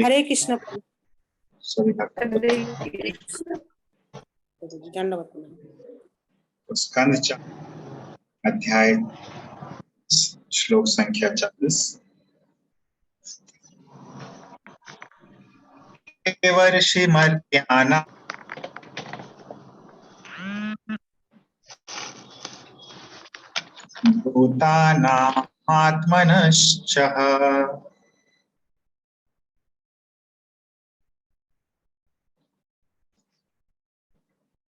हरे कृष्ण प्रभु। सभी भक्तों को हरे कृष्ण। दंडवत प्रणाम। स्कंद अध्याय श्लोक संख्या 26। वर्षि मर्त्यानां भूतानां आत्मनश्च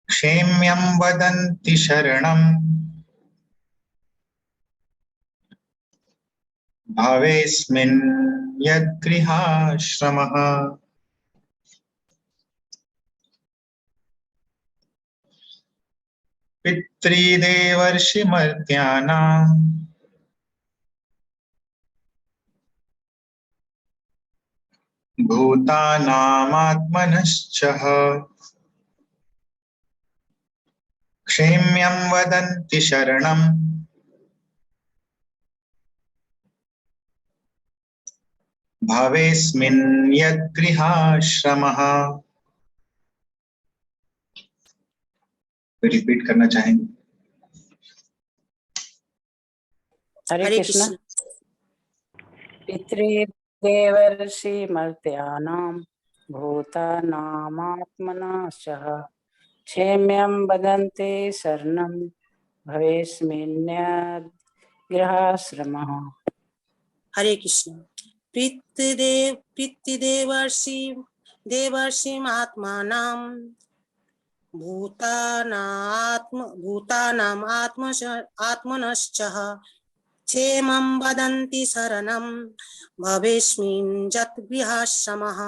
क्षेम्यं वदन्ति शरणं भवेस्मिन् यद्गृहाश्रमः। पितृदेवर्षिमर्त्यानां भूतानामात्मनश्च क्षेम्यं वदन्ति शरणं भवेस्मिन् यद्गृहाश्रमः। रिपीट करना चाहेंगे? हरे कृष्ण। पितृदेवर्षि मर्त्यानां भूतानामात्मनश्च क्षेम्यं वदन्ति शरणं भवेस्मिन्यद्गृहाश्रमः। हरे कृष्ण। पितृदेवर्षिमात्मानां भूतानाम् आत्मनश्च क्षेमं वदन्ति शरणं भवेस्मिन् यद्गृहाश्रमः।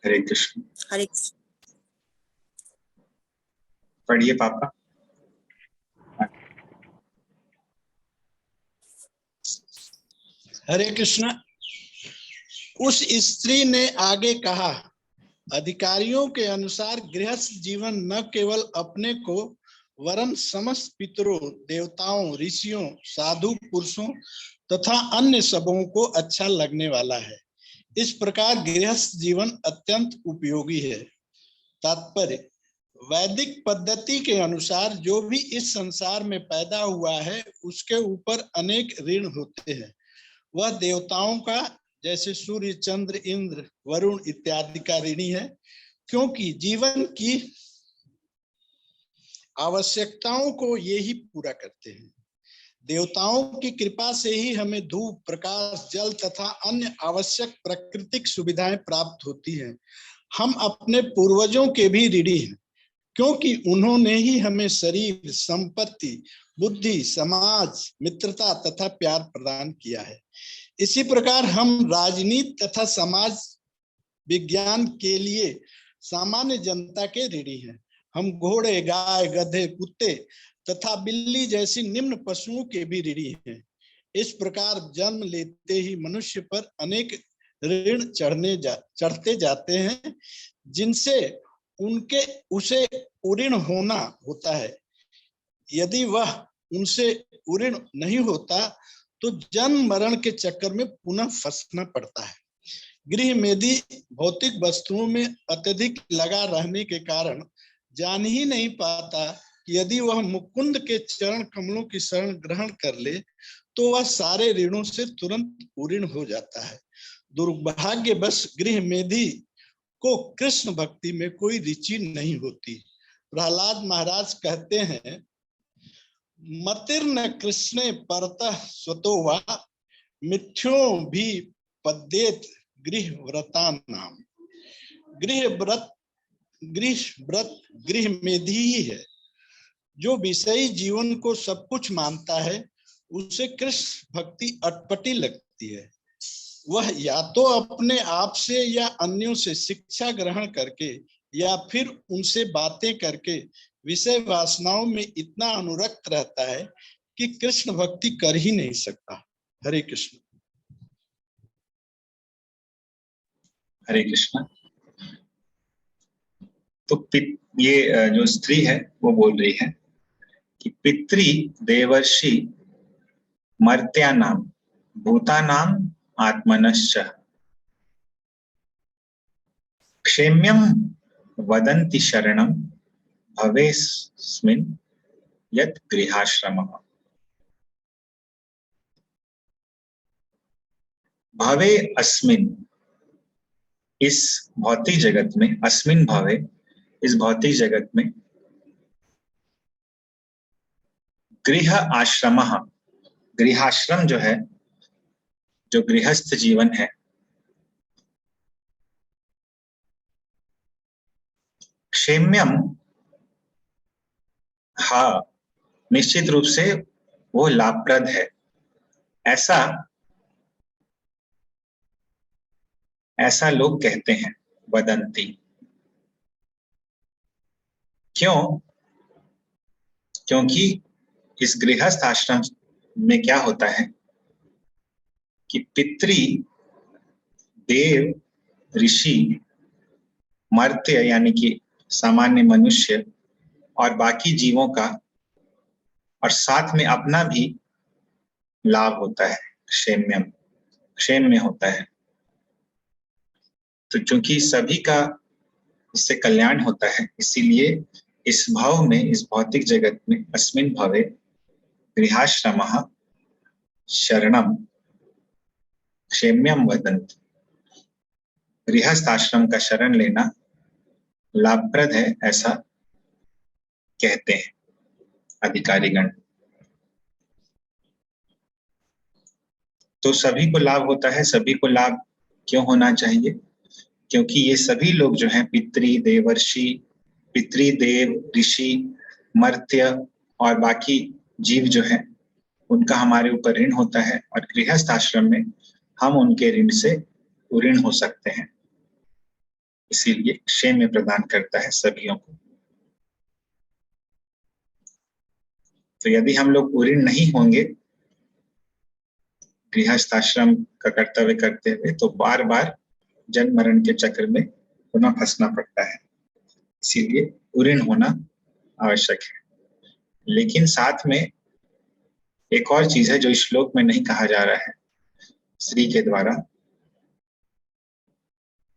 हरे कृष्ण। हरे कृष्ण। पढ़िए पापा। हरे कृष्ण। उस स्त्री ने आगे कहा, अधिकारियों के अनुसार गृहस्थ जीवन न केवल अपने को वरन समस्त पितरों, देवताओं, ऋषियों, साधु पुरुषों तथा अन्य सबों को अच्छा लगने वाला है। इस प्रकार गृहस्थ जीवन अत्यंत उपयोगी है। तात्पर्य, वैदिक पद्धति के अनुसार जो भी इस संसार में पैदा हुआ है उसके ऊपर अनेक ऋण होते हैं। वह देवताओं का, जैसे सूर्य, चंद्र, इंद्र, वरुण इत्यादि का ऋणी है, क्योंकि जीवन की आवश्यकताओं को ये ही पूरा करते हैं। देवताओं की कृपा से ही हमें धूप, प्रकाश, जल तथा अन्य आवश्यक प्राकृतिक सुविधाएं प्राप्त होती हैं। हम अपने पूर्वजों के भी ऋणी हैं, क्योंकि उन्होंने ही हमें शरीर, संपत्ति, बुद्धि, समाज, मित्रता तथा प्यार प्रदान किया है। इसी प्रकार हम राजनीति तथा समाज विज्ञान के लिए सामान्य जनता के ऋणी हैं। हम घोड़े, गाय, गधे, कुत्ते तथा बिल्ली जैसी निम्न पशुओं के भी ऋणी हैं। इस प्रकार जन्म लेते ही मनुष्य पर अनेक ऋण चढ़ते जाते हैं, जिनसे उसे उऋण होना होता है। यदि वह उनसे उऋण नहीं होता तो जन्म मरण के चक्कर में पुनः फंसना पड़ता है। गृह मेधी भौतिक वस्तुओं में अत्यधिक लगा रहने के कारण जान ही नहीं पाता कि यदि वह मुकुंद के चरण कमलों की शरण ग्रहण कर ले तो वह सारे ऋणों से तुरंत उऋण हो जाता है। दुर्भाग्यवश गृह मेधी को कृष्ण भक्ति में कोई रुचि नहीं होती। प्रहलाद महाराज कहते हैं, मतिर्न कृष्णे परतः स्वतो वा मिथ्यो भी पद्येत गृह व्रता नाम। गृह मेधी ही है जो विषयी जीवन को सब कुछ मानता है। उसे कृष्ण भक्ति अटपटी लगती है। वह या तो अपने आप से या अन्यों से शिक्षा ग्रहण करके या फिर उनसे बातें करके विषय वासनाओं में इतना अनुरक्त रहता है कि कृष्ण भक्ति कर ही नहीं सकता। हरे कृष्ण। हरे कृष्ण। तो ये जो स्त्री है वो बोल रही है कि पितृ देवर्षि मर्त्यानाम भूतानाम आत्मनश्च क्षेम्यं वदन्ति शरणं भवेस्मिन् यत् गृहाश्रमः। भवे अस्मिन्, इस भौतिक जगत में, अस्मिन् भवे, इस भौतिक जगत में, गृह आश्रमः, गृहाश्रम जो है, जो गृहस्थ जीवन है, क्षेम्यम, हाँ निश्चित रूप से वो लाभप्रद है, ऐसा लोग कहते हैं। वदंती, क्यों? क्योंकि इस गृहस्थ आश्रम में क्या होता है कि पितृ, देव, ऋषि, मर्त्य यानी कि सामान्य मनुष्य और बाकी जीवों का और साथ में अपना भी लाभ होता है। क्षेम्यम, क्षेम में होता है। तो चूंकि सभी का इससे कल्याण होता है, इसीलिए इस भाव में, इस भौतिक जगत में, अस्मिन् भवे गृहाश्रमः शरणम क्षेम्यम वदन्ति, गृहस्थ आश्रम का शरण लेना लाभप्रद है, ऐसा कहते हैं अधिकारीगण। तो सभी को लाभ होता है। सभी को लाभ क्यों होना चाहिए? क्योंकि ये सभी लोग जो हैं, पितृ, देवर्षि, पितृ, देव, ऋषि, मर्त्य और बाकी जीव जो हैं, उनका हमारे ऊपर ऋण होता है और गृहस्थ आश्रम में हम उनके ऋण से ऋण हो सकते हैं। इसीलिए क्षेम में प्रदान करता है सभियों को। तो यदि हम लोग ऋण नहीं होंगे गृहस्थ आश्रम का कर्तव्य करते हुए, तो बार बार जन्म मरण के चक्र में पुनः फंसना पड़ता है। इसीलिए ऋण होना आवश्यक है। लेकिन साथ में एक और चीज है जो इस श्लोक में नहीं कहा जा रहा है श्री के द्वारा,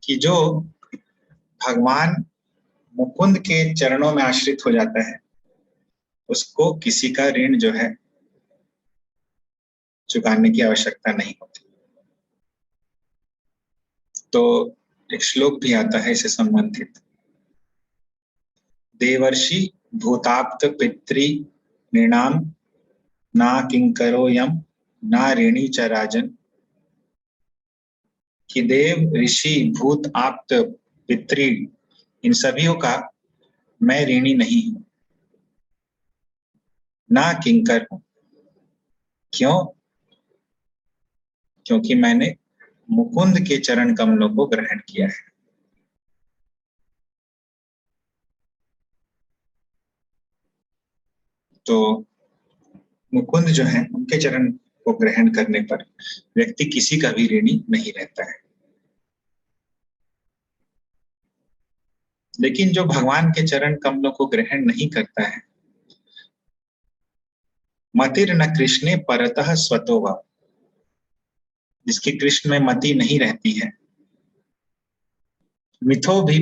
कि जो भगवान मुकुंद के चरणों में आश्रित हो जाता है, उसको किसी का ऋण जो है चुकाने की आवश्यकता नहीं होती। तो एक श्लोक भी आता है इससे संबंधित, देवर्षि भूताप्त पितृ नृणाम ना किंकरो यम ना ऋणी च राजन, कि देव, ऋषि, भूत, आप्त, पितृ, इन सभियों का मैं ऋणी नहीं हूं, ना किंकर हूं। क्यों? क्योंकि मैंने मुकुंद के चरण कमलों को ग्रहण किया है। तो मुकुंद जो है, उनके चरण को ग्रहण करने पर व्यक्ति किसी का भी ऋणी नहीं रहता है। लेकिन जो भगवान के चरण कमलों को ग्रहण नहीं करता है, मतिर न कृष्णे परतः स्वतो वा, जिसकी कृष्ण में मति नहीं रहती है, मिथो भी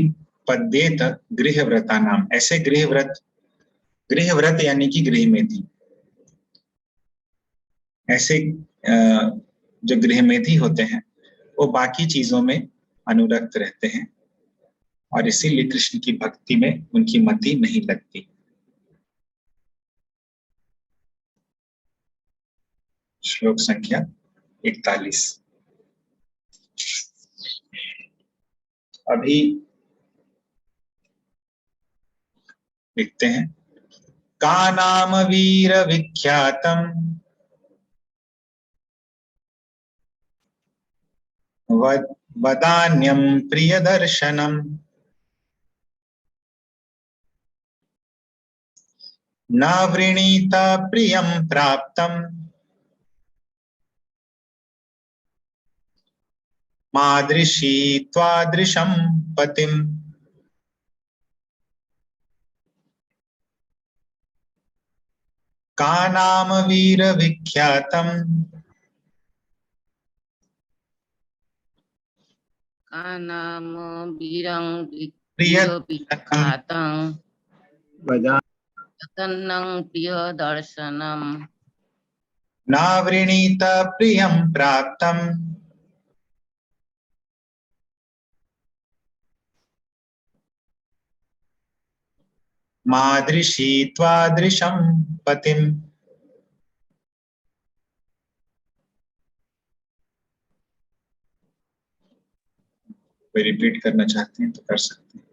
पद्येत गृहव्रता नाम, ऐसे गृहव्रत, गृहव्रत यानी कि गृह में थी, ऐसे जो गृहमेधी होते हैं वो बाकी चीजों में अनुरक्त रहते हैं और इसीलिए कृष्ण की भक्ति में उनकी मति नहीं लगती। श्लोक संख्या 41। अभी लिखते हैं, का नाम वीर विख्यातम वदान्यम प्रिय दर्शनम, न वृणीता प्रियम प्राप्तम मादृशी त्वादृशम पतिम। का नाम वीर विख्यातम कानाम वीरं प्रिय विख्यातं वदा तन्नं प्रिय दर्शनम। नावृणीत प्रियं प्राप्तम् मादृशी त्वादृशं पतिम्। कोई रिपीट करना चाहते हैं तो कर सकते हैं।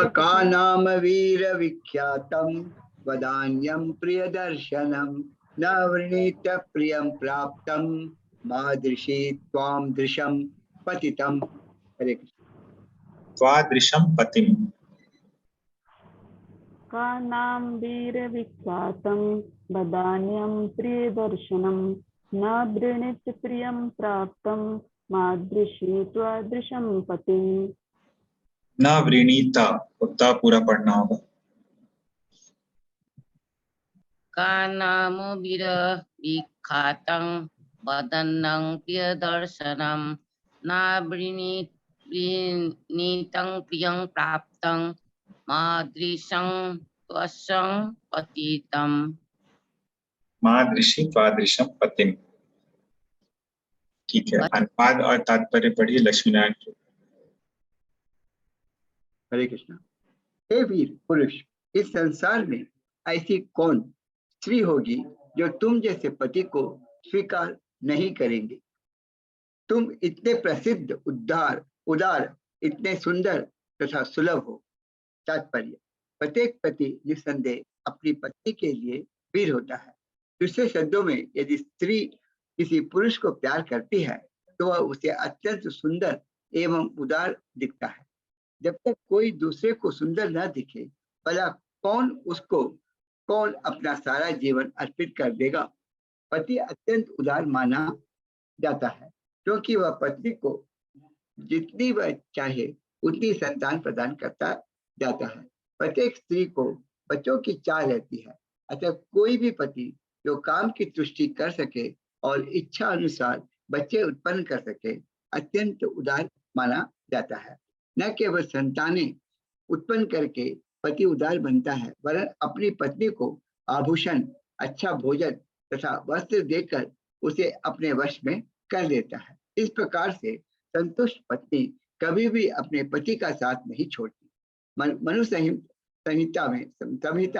का नाम वीर विख्यातम वदान्यम प्रिय दर्शनम न वृणीत प्रियम प्राप्तम मादृशी त्वाम दृशम पतितम। हरे कृष्ण। त्वादृशं पतिम्। का नाम वीर विख्यातं वदान्यं प्रियदर्शनं न वृणीत प्रियं प्राप्तं मादृशी त्वादृशं पतिम्। न वृणीता, उत्ता पूरा पढ़ना होगा। कानाम वीर विख्यातं वदन्नं प्रिय दर्शनम नावृणीतं प्रियं प्राप्तं मादृशं त्वशं पतितम्। मादृशी त्वादृशं पतिम्। ठीक है, अनुवाद और तात्पर्य पढ़िए लक्ष्मीनारायण जी। हरे कृष्ण। हे वीर पुरुष, इस संसार में ऐसी कौन स्त्री होगी जो तुम जैसे पति को स्वीकार नहीं करेंगे। तुम इतने प्रसिद्ध, उदार, इतने सुंदर तथा सुलभ हो। तात्पर्य, प्रत्येक पति निस्संदेह अपनी पत्नी के लिए वीर होता है। दूसरे शब्दों में, यदि स्त्री किसी पुरुष को प्यार करती है तो वह उसे अत्यंत सुंदर एवं उदार दिखता है। जब तक कोई दूसरे को सुंदर न दिखे, भला कौन अपना सारा जीवन अर्पित कर देगा। पति अत्यंत उदार माना जाता है क्योंकि वह पत्नी को जितनी वह चाहे उतनी संतान प्रदान करता जाता है। प्रत्येक स्त्री को बच्चों की चाह रहती है, अतः कोई भी पति जो काम की तुष्टि कर सके और इच्छा अनुसार बच्चे उत्पन्न कर सके, अत्यंत उदार माना जाता है। न केवल संतानें उत्पन्न करके पति उदार बनता है, वरन अपनी पत्नी को आभूषण, अच्छा भोजन तथा वस्त्र देकर उसे अपने वश में कर लेता है। इस प्रकार से संतुष्ट पत्नी कभी भी अपने पति का साथ नहीं छोड़ती। मनु संहिता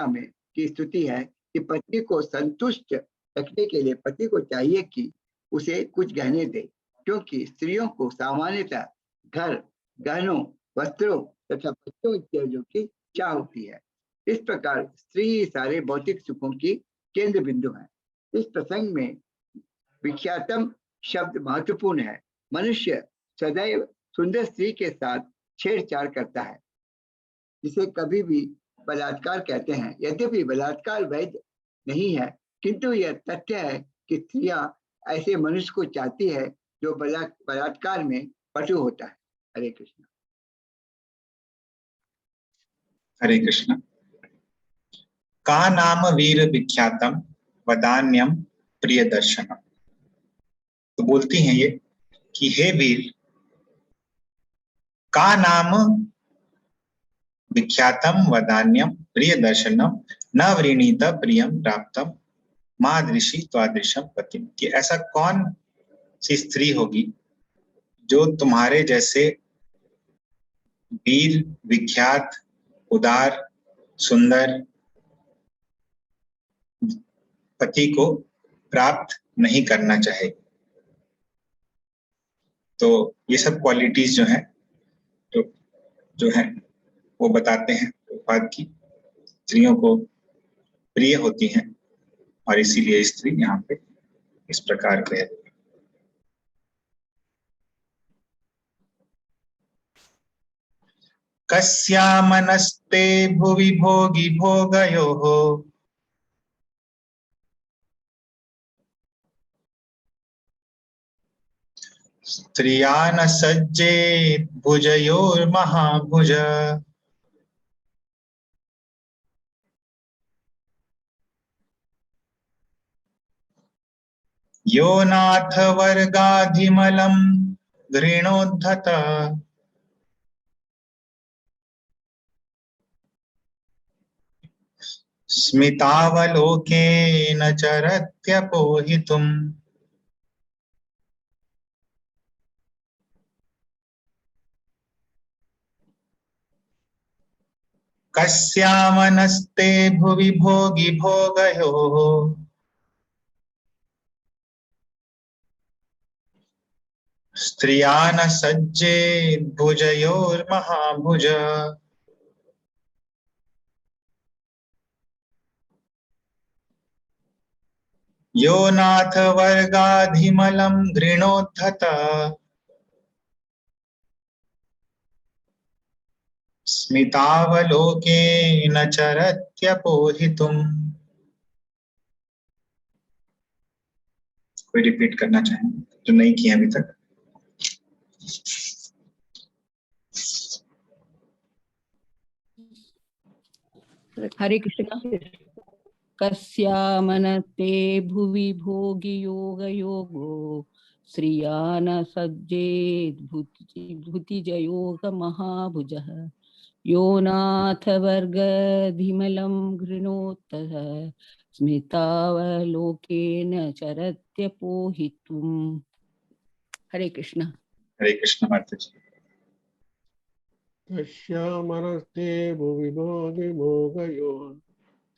में की स्तुति है कि पत्नी को संतुष्ट रखने के लिए पति को चाहिए कि उसे कुछ गहने दे, क्योंकि स्त्रियों को सामान्यतः घर, गहनों, वस्त्रों तथा बच्चों इत्यादि की चाह होती है। इस प्रकार स्त्री सारे भौतिक सुखों की केंद्र बिंदु है। इस प्रसंग में विख्यातम शब्द महत्वपूर्ण है। मनुष्य सदैव सुंदर स्त्री के साथ छेड़छाड़ करता है, जिसे कभी भी बलात्कार कहते हैं। यद्यपि बलात्कार वैध नहीं है, किंतु यह तथ्य है कि स्त्रियां ऐसे मनुष्य को चाहती है जो बलात्कार में पटु होता है। हरे कृष्ण। हरे कृष्ण। का नाम वीर विख्यातम वदान्यम प्रिय दर्शनम। तो बोलती हैं ये कि हे वीर, का नाम विख्यातम वदान्यम प्रिय दर्शनम न वृणीत प्रियम प्राप्तम मादृशी त्वादृशम पतिम। कि ऐसा कौन सी स्त्री होगी जो तुम्हारे जैसे वीर, विख्यात, उदार, सुंदर पति को प्राप्त नहीं करना चाहे। तो ये सब क्वालिटीज जो हैं जो है वो बताते हैं प्रभुपाद की स्त्रियों को प्रिय होती हैं, और इसीलिए स्त्री यहाँ पे इस प्रकार कह रही है। कस्यामनस्ते भुवि भोगी भोगयोः स्त्रिया न सज्जेत भुजयोर्महाभुज। यो नाथ वर्गाधिमलम् घृणोद्धत स्मितावलोकेन चरत्यपोहितुम् कस्यामनस्ते भुवि भोगी भोगयोः स्त्रिया न सज्जेत् भुजयोर्महाभुज यो नाथ वर्गाधिमलं घृणोद्धत स्मितावलोकेन चरत्यपोहितुम्। कोई रिपीट करना चाहे जो नहीं किया अभी तक? हरे कृष्ण। कस्यामनते भुवि भोगी योग योगो श्रिया न सज्जेत् भूतिजयोग महाभुजः यो नाथ वर्गधिमलं घृणोत्तः स्मितावलोकेन चरत्यपोहितुम्। हरे कृष्ण। हरे कृष्ण माता जी। कस्यामनस्ते भुवि भोगी भोगयो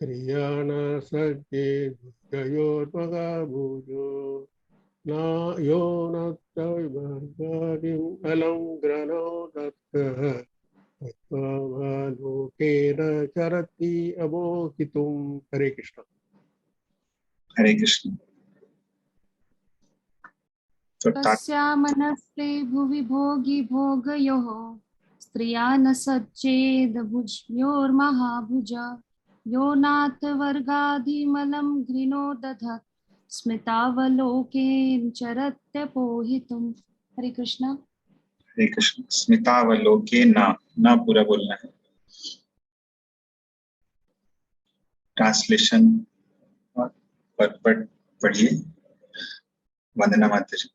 स्त्रिया न सज्जेत् भुजयोर्महाभुजो न यो नत्तविभर्गादिमलं घृणोदत्तः तत्त्वावलोकेन चरति अमोहितुम्। हरे कृष्ण। हरे कृष्ण। तो कस्यामनस्ते भुवि भोगी भोगयोः स्त्रिया न सज्जेदभुज्योर्महाभुज यो नाथ वर्गाधिमलं घृणोदधत् स्मितावलोकेन चरत्यपोहितुम्। हरे कृष्ण। हरे कृष्ण। स्मितावलोकेन ना पूरा बोलना है। ट्रांसलेशन पर पढ़िए। वंदना माता जी।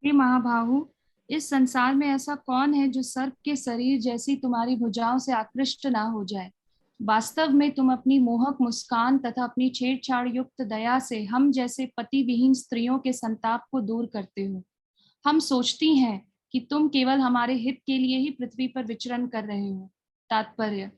हे महाबाहु, इस संसार में ऐसा कौन है जो सर्प के शरीर जैसी तुम्हारी भुजाओं से आकृष्ट ना हो जाए। वास्तव में तुम अपनी मोहक मुस्कान तथा अपनी छेड़छाड़ युक्त दया से हम जैसे पति विहीन स्त्रियों के संताप को दूर करते हो। हम सोचती हैं कि तुम केवल हमारे हित के लिए ही पृथ्वी पर विचरण कर रहे हो। तात्पर्य: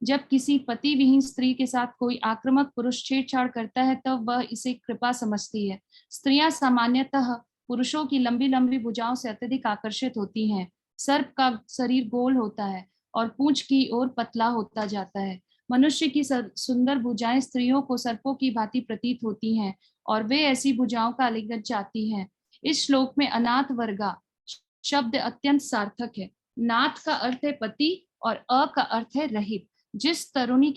जब किसी पति विहीन स्त्री के साथ कोई आक्रामक पुरुष छेड़छाड़ करता है तब वह इसे कृपा समझती है। स्त्रियां सामान्यतः पुरुषों की लंबी लंबी भुजाओं से अत्यधिक आकर्षित होती हैं। सर्प का शरीर गोल होता है और पूंछ की ओर पतला होता जाता है। मनुष्य की सुंदर भुजाएं स्त्रियों को सर्पों की भांति प्रतीत होती हैं और वे ऐसी भुजाओं का आलिंगन चाहती हैं। इस श्लोक में अनाथ वर्गा शब्द अत्यंत सार्थक है। नाथ का अर्थ है पति और अ का अर्थ है रहित। जिस तरुणी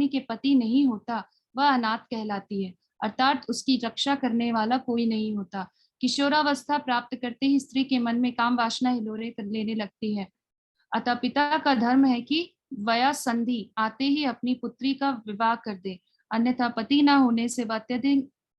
के पति नहीं होता वह अनाथ कहलाती है, अर्थात उसकी रक्षा करने वाला कोई नहीं होता। किशोरावस्था प्राप्त करते ही स्त्री के मन में काम वासना हिलोरे लेने लगती है। अतः पिता का धर्म है कि वया संधि आते ही अपनी पुत्री का विवाह कर दे, अन्यथा पति न होने से वह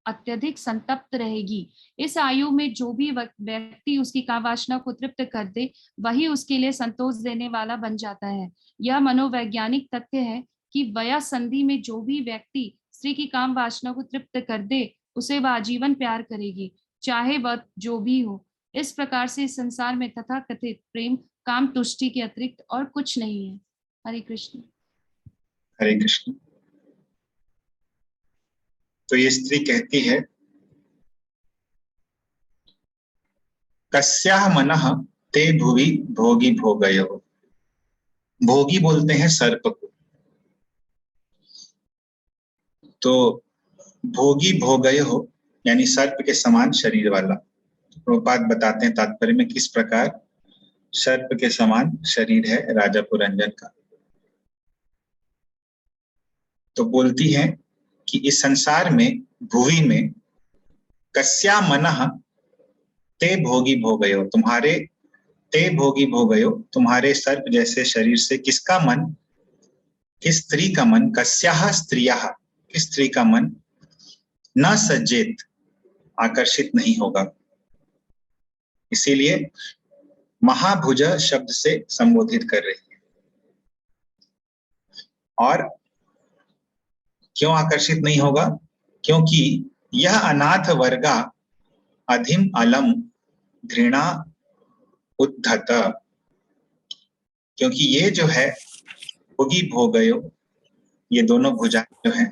अत्यधिक संतप्त रहेगी। इस आयु में जो भी व्यक्ति उसकी कामवासना को तृप्त कर दे वही उसके लिए संतोष देने वाला बन जाता है। यह मनोवैज्ञानिक तथ्य है कि वया संधि में जो भी व्यक्ति स्त्री की काम वासना को तृप्त कर दे उसे वह आजीवन प्यार करेगी, चाहे वह जो भी हो। इस प्रकार से इस संसार में तथाकथित प्रेम काम तुष्टि के अतिरिक्त और कुछ नहीं है। हरे कृष्ण। हरे कृष्ण। तो ये स्त्री कहती है, कस्याह मनः ते भुवि भोगी भोगयो। भोगी बोलते हैं सर्प को। तो भोगी भोगयो यानी सर्प के समान शरीर वाला। प्रभुपाद बताते हैं तात्पर्य में किस प्रकार सर्प के समान शरीर है राजा पुरंजन का। तो बोलती है कि इस संसार में भुवि में कस्या मनः ते भोगी भोगयो, तुम्हारे ते भोगी भोगयो, तुम्हारे सर्प जैसे शरीर से किसका मन, किस स्त्री का मन, कस्याह स्त्रियाः, किस स्त्री का मन न सज्जेत, आकर्षित नहीं होगा। इसीलिए महाभुज शब्द से संबोधित कर रही है। और क्यों आकर्षित नहीं होगा? क्योंकि यह अनाथ वर्गा अधिम अलम घृणा उद्धत, क्योंकि ये जो है भोगी भोगयो, ये दोनों भुजाएं जो है,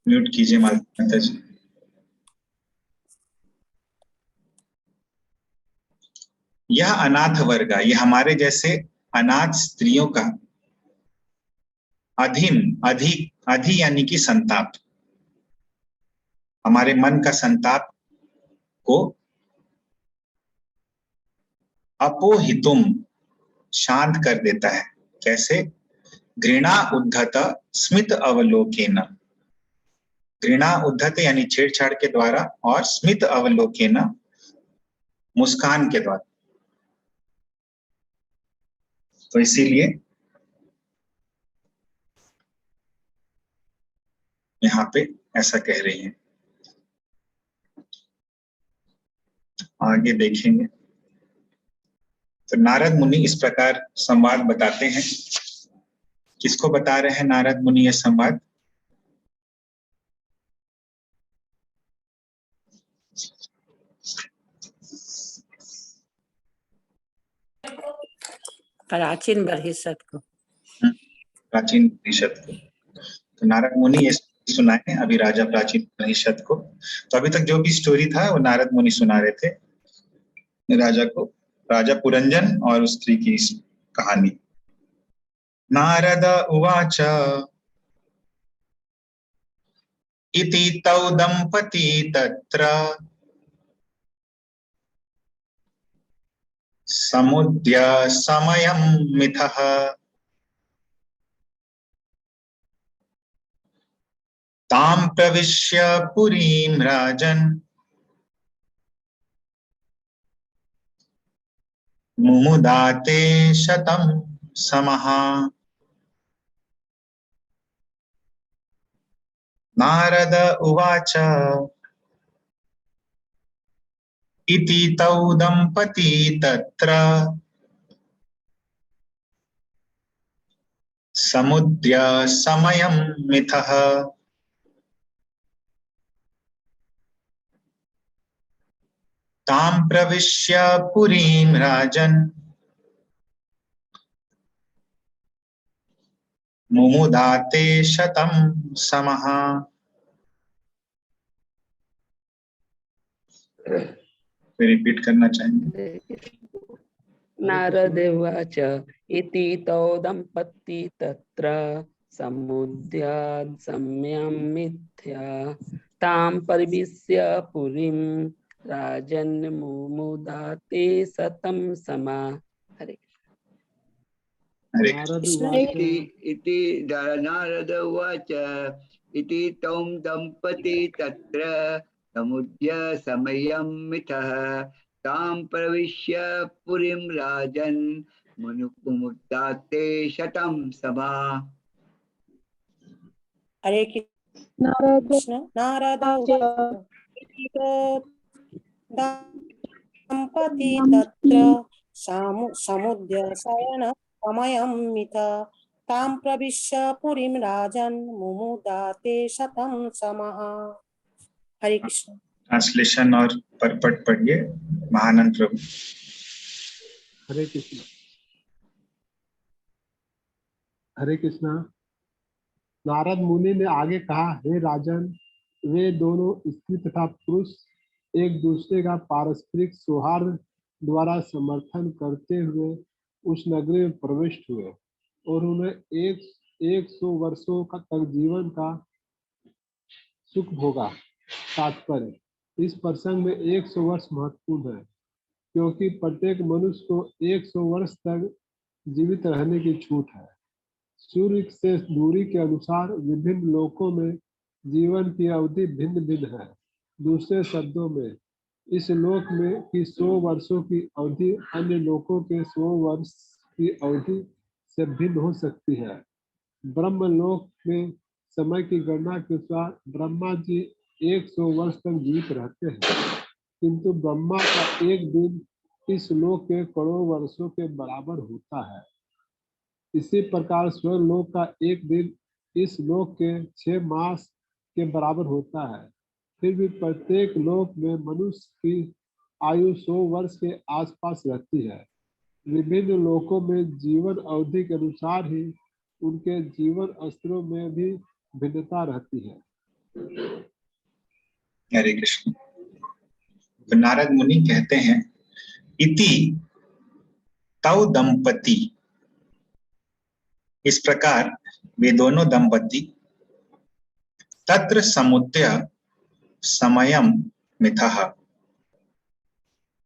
म्यूट कीजिए माता जी। यह अनाथ वर्गा, ये हमारे जैसे अनाथ स्त्रियों का अधिम, अधिक, अधि यानी कि संताप, हमारे मन का संताप को अपोहितुम, शांत कर देता है। कैसे? घृणा उद्धत स्मित अवलोकेन, घृणा उद्धत यानी छेड़छाड़ के द्वारा, और स्मित अवलोकेन, मुस्कान के द्वारा। तो इसीलिए यहाँ पे ऐसा कह रही है। आगे देखेंगे तो नारद मुनि इस प्रकार संवाद बताते हैं। किसको बता रहे हैं नारद मुनि ये संवाद? प्राचीन बृहस्पति को, प्राचीन परिषद को। तो नारद मुनि ये सुनाए अभी राजा प्राचीन परिषद को। तो अभी तक जो भी स्टोरी था वो नारद मुनि सुना रहे थे राजा को, राजा पुरंजन और उस स्त्री की कहानी। नारद उवाच इति तौ दंपती तत्र समुद्य समयं मिथः तां प्रविश्य पुरीं राजन् मुमुदाते शतं समः। नारद उवाच इति तौ दंपती तत्र समुद्य समयं मिथः तां प्रविश्य पुरीं राजन् मुमुदाते शतं समः। रिपीट करना चाहेंगे? नारद उवाच इति तौ दंपती तत्र समुद्यात् सम्यं मिथ्या तां परिविश्य पुरीं राजन् मुमुदाते शतं समा। हरे हरे नारद कृष्ण। उवाच इति नारद उवाच इति तौ दंपती तत्र समुद्य समयं मिथः तां प्रविश्य पुरीं राजन् मुमुदाते शतं समा। हरे कृष्ण। नारद दंपती तत्र समुद्य शयन समयं मिथ तां प्रविश्य पुरीं राजन् मुमुदाते शतं समः। हरे कृष्ण। ट्रांसलेशन और परपट पढ़िए महानंद प्रभु। हरे कृष्ण। हरे कृष्णा। नारद मुनि ने आगे कहा, हे राजन, वे दोनों स्त्री तथा पुरुष एक दूसरे का पारस्परिक सौहार्द द्वारा समर्थन करते हुए उस नगरी में प्रविष्ट हुए और उन्हें 100 वर्षों का तक जीवन का सुख भोगा। तात्पर्य, इस प्रसंग में 100 वर्ष महत्वपूर्ण है क्योंकि प्रत्येक मनुष्य को 100 वर्ष तक जीवित रहने की छूट है। सूर्य से दूरी के अनुसार विभिन्न लोकों में जीवन की अवधि भिन्न भिन्न है। दूसरे शब्दों में, इस लोक में की 100 वर्षों की अवधि अन्य लोकों के 100 वर्ष की अवधि से भिन्न हो सकती है। ब्रह्मलोक में समय की गणना के अनुसार ब्रह्मा जी 100 वर्ष तक जीवित रहते हैं, किंतु ब्रह्मा का एक दिन इस लोक के करोड़ों वर्षों के बराबर होता है। इसी प्रकार स्वर्गलोक का एक दिन इस लोक के 6 मास के बराबर होता है। फिर भी प्रत्येक लोक में मनुष्य की आयु 100 वर्ष के आसपास रहती है। विभिन्न लोकों में जीवन अवधि के अनुसार ही उनके जीवन स्तरों में भी भिन्नता रहती है। हरे कृष्ण। तो नारद मुनि कहते हैं, इति तौ दंपति, इस प्रकार वे दोनों दंपति तत्र समुद्य समयम मिथः,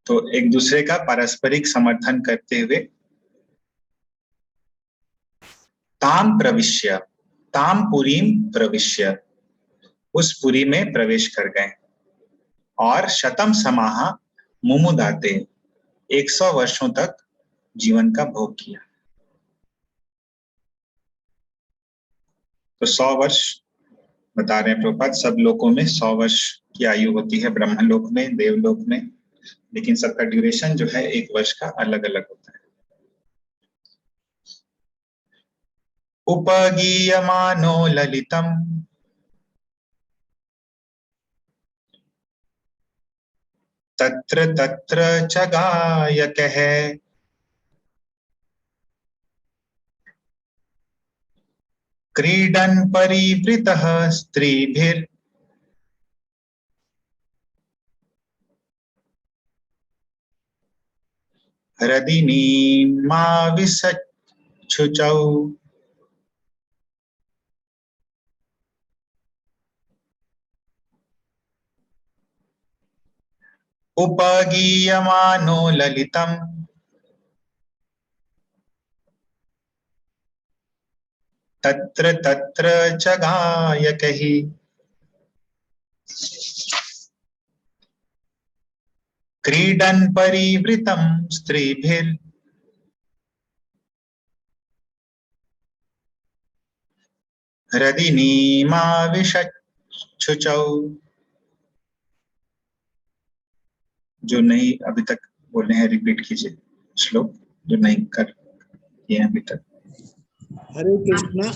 तो एक दूसरे का पारस्परिक समर्थन करते हुए ताम प्रविश्य, ताम पुरीम प्रविश्य, उस पुरी में प्रवेश कर गए और शतम समाह मुमुदाते, 100 वर्षों तक जीवन का भोग किया। तो 100 वर्ष बता रहे हैं प्रभुपाद, सब लोकों में 100 वर्ष की आयु होती है, ब्रह्मलोक में, देवलोक में, लेकिन सबका ड्यूरेशन जो है 1 वर्ष का अलग अलग होता है। उपगीयमानो ललितम तत्र तत्र च गायकः, क्रीडन् परिवृतः स्त्रीभिर् हृदिनीमाविशच्छुचौ। उपगीयमानो ललितम् तत्र तत्र च गायकैः, क्रीडन् परिवृतं स्त्रीभिर् हृदिनीमाविशच्छुचौ। जो नहीं अभी तक बोले हैं रिपीट कीजिए श्लोक, जो नहीं कर किए हैं अभी तक। हरे कृष्णा।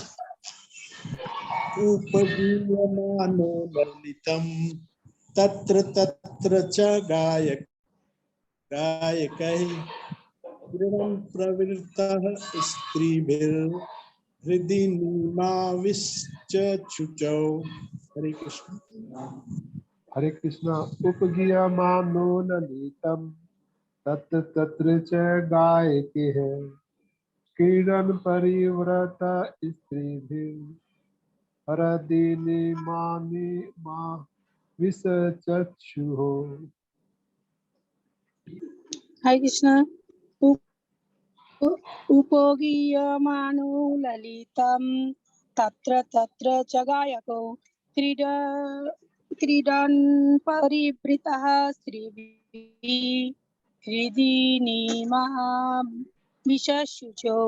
उपगीयमानो ललितम तत्र तत्र च गायकैः, क्रीडन् प्रवृत्तः स्त्रीभिर्हृदिनीमाविशच्छुचौ। हरे कृष्ण। हरे कृष्णा। उपगीयमानो ललितम तत्र तत्र च गायकैः, क्रीडन् परिवृत स्त्रीभिः हृदिनीमाविशच्छुः। हरे कृष्णा। उपगीयमानो ललितं तत्र तत्र च गायको, क्रीडन् परिवृतः स्त्रीभिः हृदिनीमाविशच्छुचौ।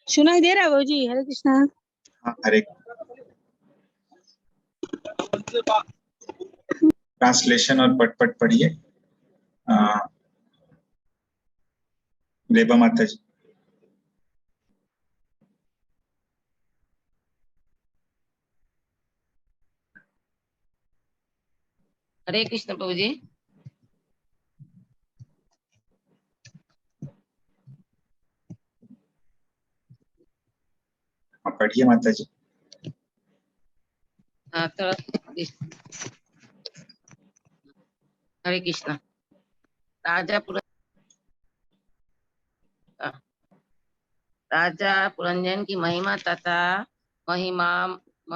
सुनाई दे रहा है जी? हरे कृष्णा। हाँ, हरे। ट्रांसलेशन और पट पढ़िए। रेबा माता जी। हरे कृष्ण प्रभु जी। पढ़िए माता जी। हाँ तो हरे कृष्ण। राजा पुरंजन की महिमा तथा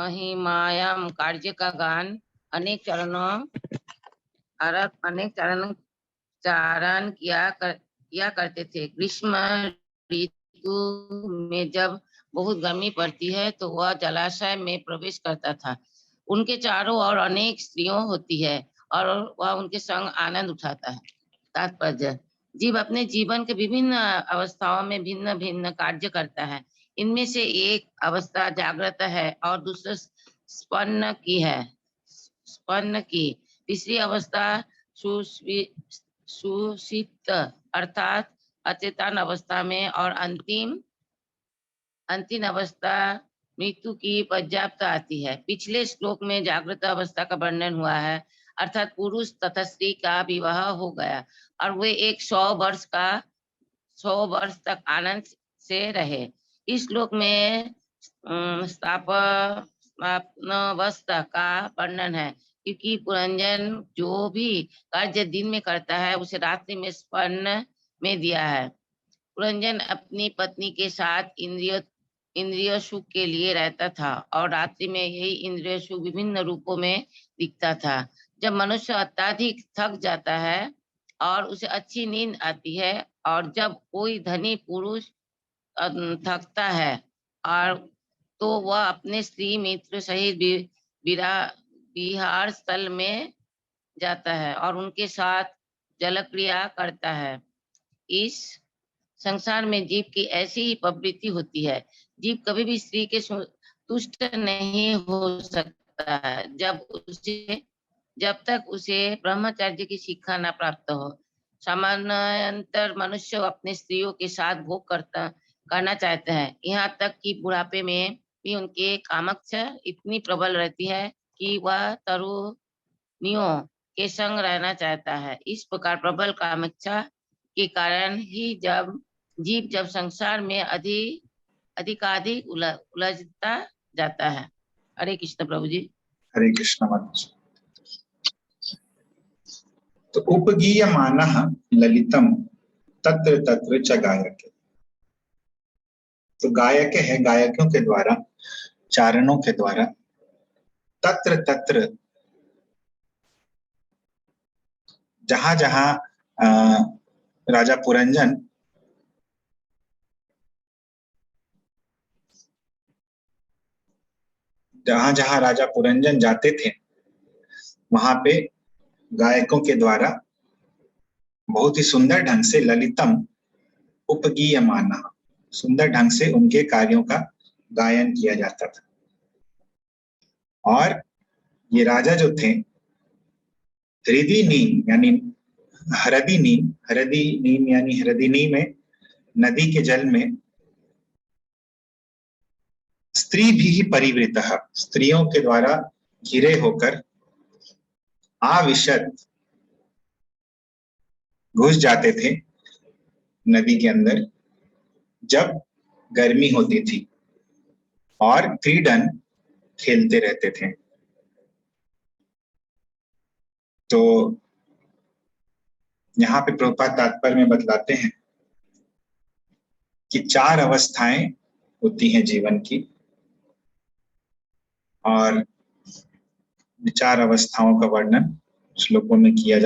महिमायाम कार्य का गान अनेक चरण चारण किया करते थे। ग्रीष्म ऋतु में जब बहुत गर्मी पड़ती है तो वह जलाशय में प्रवेश करता था। उनके चारों ओर अनेक स्त्रियों होती है और वह उनके संग आनंद उठाता है। तात्पर्य, जीव अपने जीवन के विभिन्न अवस्थाओं में भिन्न भिन्न कार्य करता है। इनमें से एक अवस्था जागृत है और दूसरा स्पन्न की। तीसरी अवस्था सुषुप्त अर्थात अचेतन अवस्था में, और अंतिम अवस्था मृत्यु की पर्याप्त आती है। पिछले श्लोक में जागृत अवस्था का वर्णन हुआ है, अर्थात पुरुष तथा स्त्री का विवाह हो गया और वे 100 वर्ष तक आनंद से रहे। इस श्लोक में स्थापनावस्था का वर्णन है, क्योंकि पुरंजन जो भी कार्य दिन में करता है उसे रात्रि में स्पन्न में दिया है। पुरंजन अपनी पत्नी के साथ इंद्रिय सुख के लिए रहता था और रात्रि में यही इंद्रिय सुख विभिन्न रूपों में दिखता था। जब मनुष्य अत्यधिक थक जाता है और उसे अच्छी नींद आती है, और जब कोई धनी पुरुष थकता है और तो वह अपने स्त्री मित्र सहित विहार स्थल में जाता है और उनके साथ जलक्रिया करता है। इस संसार में जीव की ऐसी ही प्रवृत्ति होती है। जीव कभी भी स्त्री के तुष्ट नहीं हो सकता है जब तक उसे ब्रह्मचर्य की शिक्षा न प्राप्त हो। सामान्यतः मनुष्य अपने स्त्रियों के साथ भोग करना चाहते हैं, यहाँ तक कि बुढ़ापे में भी उनके कामक्ष इतनी प्रबल रहती है कि वह तरुणियों के संग रहना चाहता है। इस प्रकार प्रबल कामक्ष के कारण ही जब संसार में अधिकाधिक उलझता जाता है। हरे कृष्ण प्रभु जी। हरे कृष्ण माता जी। तो उपगीयमानः ललितम तत्र तत्र च गायके। तो गायक है, गायकों के द्वारा, चारणों के द्वारा, तत्र तत्र, जहां जहां राजा पुरंजन जाते थे, वहां पे गायकों के द्वारा बहुत ही सुंदर ढंग से ललितम उपगीयमानः, सुंदर ढंग से उनके कार्यों का गायन किया जाता था। और ये राजा जो थे, हृदि नीम यानी हरदी नीम यानी हरदिनी में, नदी के जल में, स्त्री भी परिवृतः, स्त्रियों के द्वारा घिरे होकर, आविशत, घुस जाते थे नदी के अंदर जब गर्मी होती थी, और क्रीडन, खेलते रहते थे। तो यहाँ पे प्रभुपाद तात्पर्य में बतलाते हैं कि 4 अवस्थाएं होती हैं जीवन की, और 4 अवस्थाओं का वर्णन श्लोकों में किया